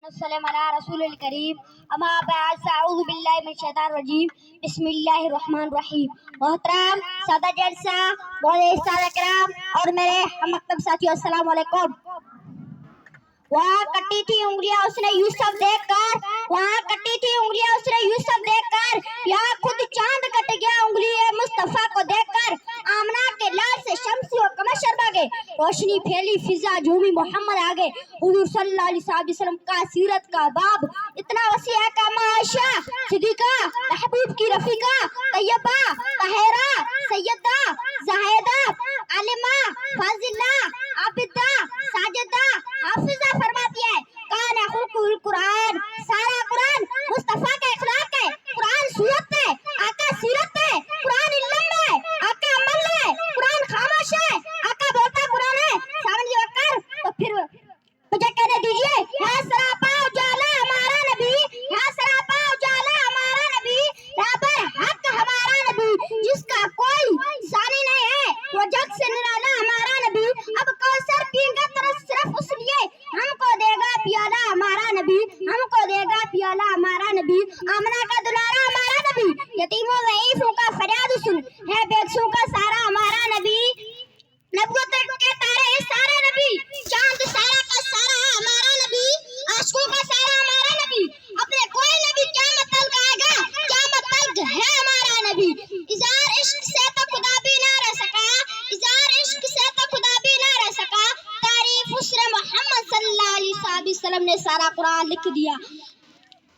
रसूल करीम अमा बाद अऊज़ु बिल्लाहि मिनश शैतानिर रजीम बिस्मिल्लाहिर रहमानिर रहीम। मोहतरम सादा जलसा मौलाना सादा कराम और मेरे हम मकतब साथियों, अस्सलाम वालेकुम। वहाँ कटी थी उंगलियां उसने यूसुफ देखकर, वहाँ कटी थी उंगलियां उसने यूसुफ देखकर, यहाँ खुद चांद कट गया उंगली मुस्तफा को देखकर। आमना के लाल से शम्सी और कमर शर्मा गए, रोशनी फैली फिजा झूमी मोहम्मद आ गए। हुजूर सल्लल्लाहु अलैहि वसल्लम का सीरत का बाब इतना वसी है का आयशा सिद्दीका महबूब की रफीका तैयबा तहरा सैयदा ज़ाहिदा आलिमा फाजिला आबिदा साजिदा हाफिजा फरमाती है कान खुलकुल कुरान, सारा कुरान मुस्तफा का इखलाक है। कुरान सूरत है, आका सीरत है। कुरान इल्म है, आका अमल है। कुरान खामोश है, आका बोलता कुरान है। सावन जी वक्कर तो फिर मुझे कहने दीजिए, यहाँ सरापा उजाला हमारा नबी, यहाँ सरापा उजाला हमारा नबी, यहाँ पर हक हमारा नबी, जिसका कोई सानी नहीं है, वो जग से निराला हमारा नबी। अब कौसर पिएगा तरस सिर्फ उस लिए, हमको देगा पियाला हमारा नबी, हमको देगा पियाला हमारा नबी। आमना का दुलारा हमारा नबी, यतीमों ज़ईफों का फरियाद सुन है बेकसों का सारा हमारा नबी। नबूवत के तारे सारे नबी, चांद सारा का सारा हमारा नबी, आशिकों का सारा हमारा नबी। अपने कोई नबी क्या मतलब आएगा, क्या मतलब है हमारा नबी। इज़ार इश्क से तो खुदा भी ना रह सका, इज़ार इश्क से तो खुदा भी ना रह सका। तारीफ उसने मोहम्मद सल्लल्लाहु अलैहि वसल्लम ने सारा कुरान लिख दिया।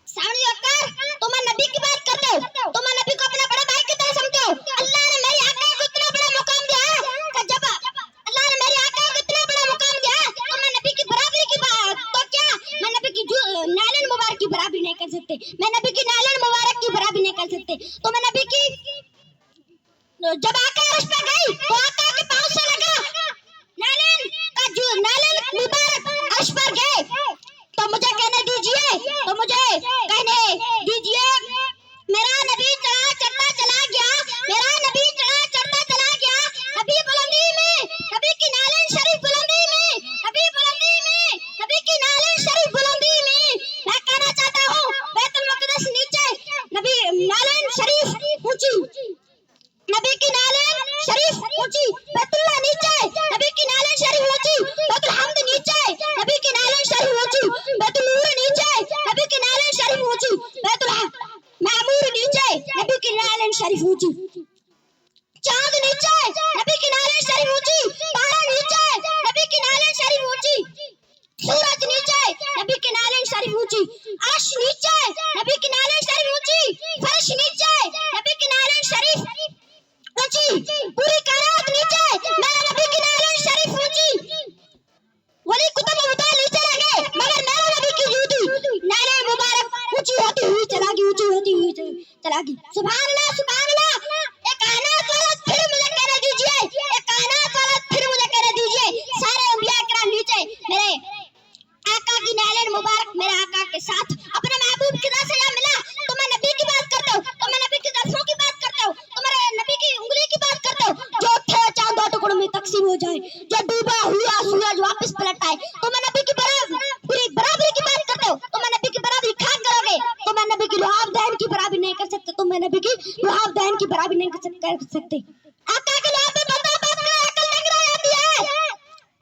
सामने वक्कर तुम नबी की बात करते हो, तुम नबी को अपना बड़ा भाई की तरह समझते हो। अल्लाह ने मेरे आका को इतना बड़ा मुकाम दिया है, जब अल्लाह ने मेरे आका को इतना बड़ा मुकाम दिया है, तो मैं नबी की बराबरी की बात तो क्या मैं नबी की नालन मुबारक की बराबरी नहीं कर सकते, मैं नबी की नालन मुबारक की बराबरी नहीं कर सकते। तो मैं नबी की जब आका अर्श पे गई तो आका के पांव से लगा नालन का जो नालन मुबारक अर्श पर गए। तो मुझे कहने दीजिए, तो मुझे कहने दीजिए, मेरा नबी चढ़ा चढ़ता चला गया, मेरा नबी चढ़ा चढ़ता चला गया। नबी बुलंदी में, नबी की नालन शरीफ बुलंदी में, नबी बुलंदी में, नबी की नालन शरीफ बुलंदी में। मैं कहना चाहता हूँ बैतुल मुक़द्दस नीचे, नबी नालन शरीफ ऊंची, नबी की नालन शरीफ ऊंची, बैतुल्लाह नीचे, नबी की नालन शरीफ ऊंची, बैतुल हम्द नीचे, नबी की नालन शरीफ ऊंची, बैतुल नूर नीचे, नबी की नालन शरीफ ऊंची, बैतुल मामूर नीचे, नबी की नालन शरीफ ऊंची, चांद नीचे, नबी की नालन शरीफ ऊंची, तारा नीचे, नबी की नालन शरीफ ऊंची, सूरज नीचे, नबी की नालन शरीफ ऊंची, अर्श नीचे, नबी की नालन शरीफ ऊंची, फर्श नीचे, नबी की नालन शरीफ ऊंची, पूरी कायनात नीचे, मेरे नबी की नालन शरीफ ऊंची। वली कुतुब मुताल नीचे लगे, मगर मेरे नबी की जूती नालन मुबारक ऊंची होती हुई चलागी, ऊंची होती हुई चलागी। सुभान अल्लाह, सुभान अल्लाह। एक कायनात वाला फिर मुझे कहने दीजिए, एक कायनात वाला फिर मुझे कहने दीजिए, सारे अंबिया किराम नीचे, मेरे आका की नालन मुबारक मेरे आका के साथ अपने महबूब की रज़ा से मिला। तो मैं नबी की बात करता हूँ, तो मैं नबी की ज़ल्फ़ों की बात करता हूँ, तो मेरे नबी की उंगली की बात करता हूँ, जो थे चांद दो टुकड़ों में तकसीम हो जाए, जो डूबा हुआ सूरज वापस पलट आए। तो मैं नबी की पूरी बराबरी की बात करता हूँ, तो मैं नबी की बराबरी खाक करोगे, तो मैं नबी की लुहाब दहन की बराबरी नहीं कर सकते, तो मैं नबी की लुहाब दहन की बराबरी नहीं कर सकते। आका के लुहाब पे बंदा बात करे अकल नहीं गिरा जाती है,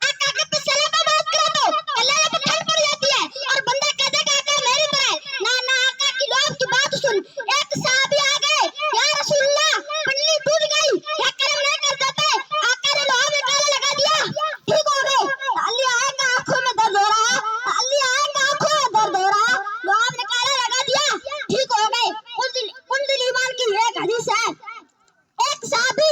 आका के पिछले पे बात करे तो अल्लाह पे ठंड पड़ जाती है और बंदा कह देगा आका मेरी तरह ना ना। आका की लुहाब की बात सुन, एक साहबी आ गए, या रसूलुल्लाह पन्नी टूट गई, या करम नहीं कर देते। आका ने लुहाब में काला लगा दिया, ठीक हो गए। ताली आएगा आंखों में दर्द हो रहा, ताली आएगा आंखों में दर्द हो रहा, लुहाब ने काला लगा दिया, ठीक हो गए। कुंदुल ईमान की एक हदीस है, एक साहबी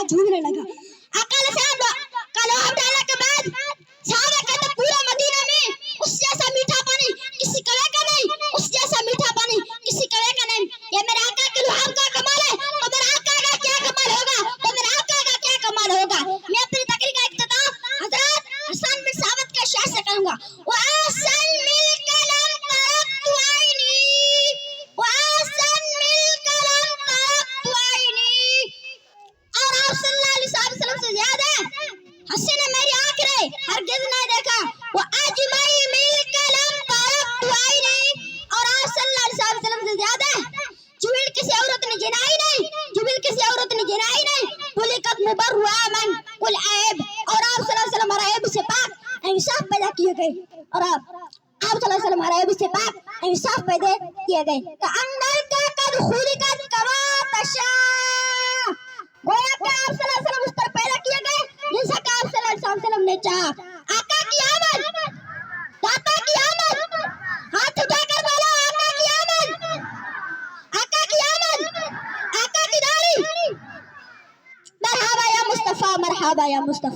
झूमने लगा। आका अलैहिस्सलाम का लोहा डालने के बाद सहाबा कहते पूरा मदीना में उस जैसा मीठा पानी किसी कड़े का नहीं, उस जैसा मीठा पानी किसी कड़े का नहीं। ये मेरे आका के लोहा का कमाल है, तो मेरे आका का क्या कमाल होगा, तो मेरे आका का क्या कमाल होगा। मैं अपनी तकरीर का इख्तिताम हजरत हसन बिन साबित के शेर से करूंगा। वअसन मिल कलम तरक्तु आईनी, वअसन मिल कलम तरक्तु आईनी। और आप सल्लल्लाहु अलैहि वसल्लम से ज्यादा हसीन मेरी आंखें हरगिज़ नहीं देखा। वो अजमई मिल कलम तरक्तु आईनी। और आप सल्लल्लाहु अलैहि वसल्लम से ज्यादा जुबिल किसी औरत ने जिनाई नहीं, जुबिल किसी औरत ने जिनाई नहीं। बुलिकत मुबर्रुआ मन कुल ऐब। और आप सल्लल्लाहु अलैहि वसल्लम हर ऐब से पाक इंसाफ पैदा किए गए। और आप सल्लल्लाहु अलैहि वसल्लम हर ऐब से पाक इंसाफ पैदा किए गए। तो अंदर का कद खुलिकत कमा तशा, गोया कि आप सल्लल्लाहु अलैहि वसल्लम उस पर पैदा किए गए जैसा कि आप सल्लल्लाहु अलैहि वसल्लम ने चाहा। आका की आमद, दाता की आमद, हाथ उठाकर बोलो आका की आमद, आका की आमद, आका की दाढ़ी। मरहबा या मुस्तफा, मरहबा या मुस्तफा।